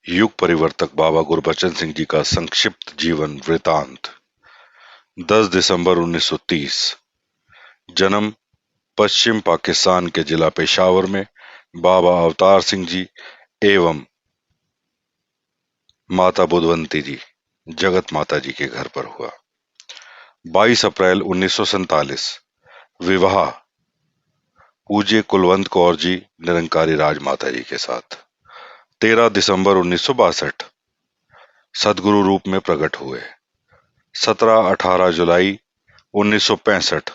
युग परिवर्तक बाबा गुरबचन सिंह जी का संक्षिप्त जीवन वृतांत। 10 दिसंबर 1930। जन्म पश्चिम पाकिस्तान के जिला पेशावर में बाबा अवतार सिंह जी एवं माता बुधवंती जी जगत माता जी के घर पर हुआ। 22 अप्रैल 1947। विवाह पूज्य कुलवंत कौर जी निरंकारी राजमाता जी के साथ। 13 दिसंबर 1962 सदगुरु रूप में प्रकट हुए। 17-18 जुलाई 1965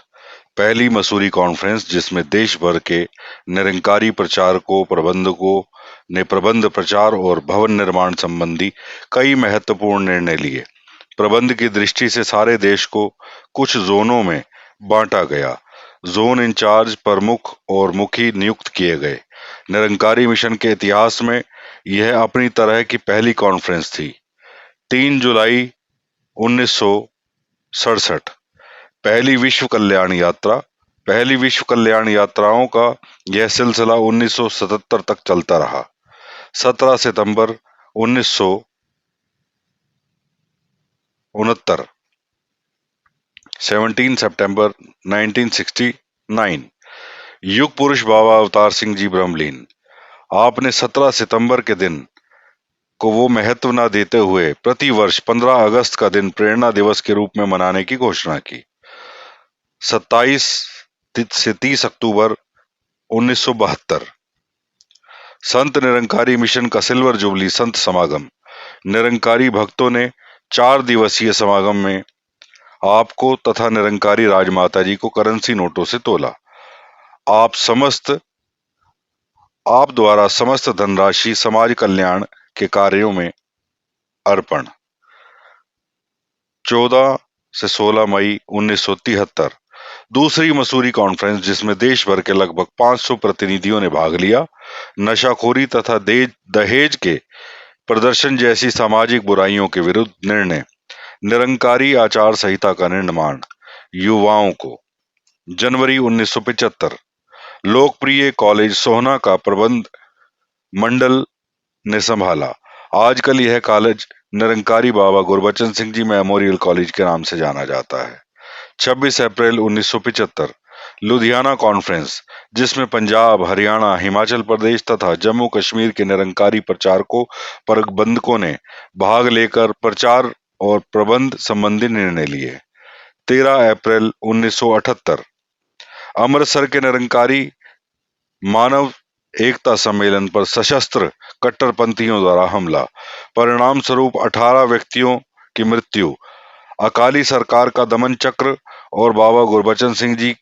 पहली मसूरी कॉन्फ्रेंस, जिसमें देश भर के निरंकारी प्रचारकों प्रबंधकों ने प्रबंध प्रचार और भवन निर्माण संबंधी कई महत्वपूर्ण निर्णय लिए। प्रबंध की दृष्टि से सारे देश को कुछ जोनों में बांटा गया। जोन इंचार्ज प्रमुख और मुखी नियुक्त किए गए। निरंकारी मिशन के इतिहास में यह अपनी तरह की पहली कॉन्फ्रेंस थी। 3 जुलाई 1967 पहली विश्व कल्याण यात्रा। पहली विश्व कल्याण यात्राओं का यह सिलसिला 1977 तक चलता रहा। 17 सितंबर 1969 17 सितंबर 1969 युग पुरुष बाबा अवतार सिंह जी ब्रह्मलीन। आपने 17 सितंबर के दिन को वो महत्व न देते हुए प्रति वर्ष 15 अगस्त का दिन प्रेरणा दिवस के रूप में मनाने की घोषणा की। 27 से 30 अक्टूबर 1972 संत निरंकारी मिशन का सिल्वर जुबली संत समागम। निरंकारी भक्तों ने 4 दिवसीय समागम में आपको तथा निरंकारी राजमाता जी को करेंसी नोटों से तोला। आप द्वारा समस्त धनराशि समाज कल्याण के कार्यों में अर्पण। 14 से 16 मई 1973 दूसरी मसूरी कॉन्फ्रेंस, जिसमें देश भर के लगभग 500 प्रतिनिधियों ने भाग लिया। नशाखोरी तथा दहेज के प्रदर्शन जैसी सामाजिक बुराइयों के विरुद्ध निर्णय। निरंकारी आचार संहिता का निर्माण। युवाओं को। जनवरी 1975 लोकप्रिय कॉलेज सोहना का प्रबंध मंडल ने संभाला। आजकल यह कॉलेज निरंकारी बाबा गुरबचन सिंह जी मेमोरियल कॉलेज के नाम से जाना जाता है। 26 अप्रैल 1975 लुधियाना कॉन्फ्रेंस, जिसमें पंजाब, हरियाणा, हिमाचल प्रदेश तथा जम्मू कश्मीर के निरंकारी प्रचारकों प्रबंधकों ने भाग लेकर प्रचार और प्रबंध संबंधी निर्णय लिए। 13 अप्रैल 1978 अमृतसर के निरंकारी मानव एकता सम्मेलन पर सशस्त्र कट्टरपंथियों द्वारा हमला। परिणाम स्वरूप 18 व्यक्तियों की मृत्यु। अकाली सरकार का दमन चक्र और बाबा गुरबचन सिंह जी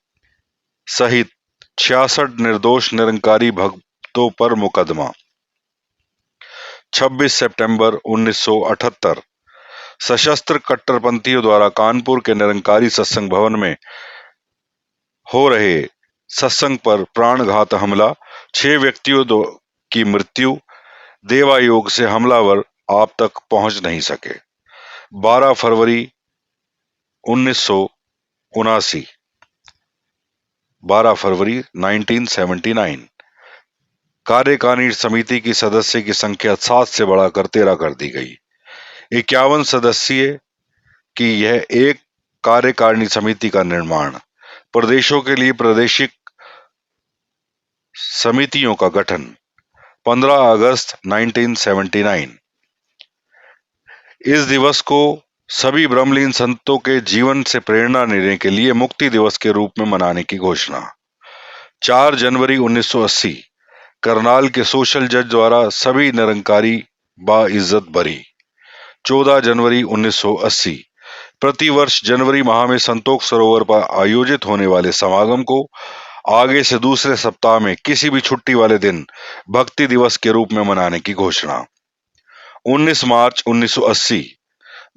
सहित 66 निर्दोष निरंकारी भक्तों पर मुकदमा। 26 सितंबर 1978 सशस्त्र कट्टरपंथियों द्वारा कानपुर के निरंकारी सत्संग भवन में हो रहे सत्संग पर प्राणघात हमला। 6 व्यक्तियों की मृत्यु। देवायोग से हमलावर आप तक पहुंच नहीं सके। 12 फरवरी 1979 12 फरवरी 1979 कार्यकारिणी समिति की सदस्य की संख्या 7 से बढ़ाकर 13 कर दी गई। 51 सदस्यीय की यह एक कार्यकारिणी समिति का निर्माण। प्रदेशों के लिए प्रादेशिक समितियों का गठन। 15 अगस्त 1979 इस दिवस को सभी ब्रह्मलीन संतों के जीवन से प्रेरणा लेने के लिए मुक्ति दिवस के रूप में मनाने की घोषणा। 4 जनवरी 1980 करनाल के सोशल जज द्वारा सभी निरंकारी बाइज्जत बरी। 14 जनवरी 1980 प्रतिवर्ष जनवरी माह में संतोष सरोवर पर आयोजित होने वाले समागम को आगे से दूसरे सप्ताह में किसी भी छुट्टी वाले दिन भक्ति दिवस के रूप में मनाने की घोषणा। 19 मार्च 1980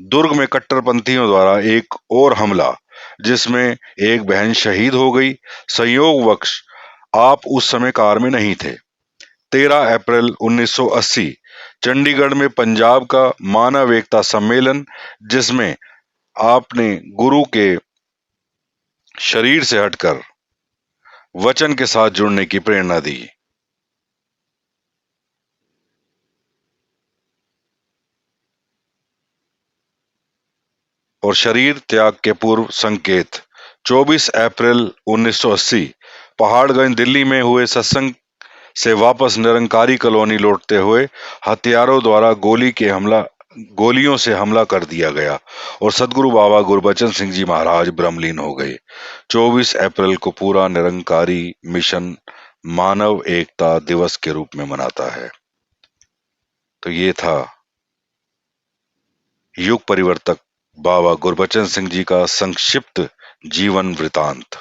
दुर्ग में कट्टरपंथियों द्वारा एक और हमला, जिसमें एक बहन शहीद हो गई। संयोगवश आप उस समय कार में नहीं थे। 13 अप्रैल 1980 चंडीगढ़ में पंजाब का मानव एकता सम्मेलन, जिसमें आपने गुरु के शरीर से हटकर वचन के साथ जुड़ने की प्रेरणा दी। और शरीर त्याग के पूर्व संकेत। 24 अप्रैल 1980 पहाड़गंज दिल्ली में हुए सत्संग से वापस निरंकारी कॉलोनी लौटते हुए हथियारों द्वारा गोलियों से हमला कर दिया गया और सदगुरु बाबा गुरबचन सिंह जी महाराज ब्रह्मलीन हो गए। 24 अप्रैल को पूरा निरंकारी मिशन मानव एकता दिवस के रूप में मनाता है। तो ये था युग परिवर्तक बाबा गुरबचन सिंह जी का संक्षिप्त जीवन वृतांत।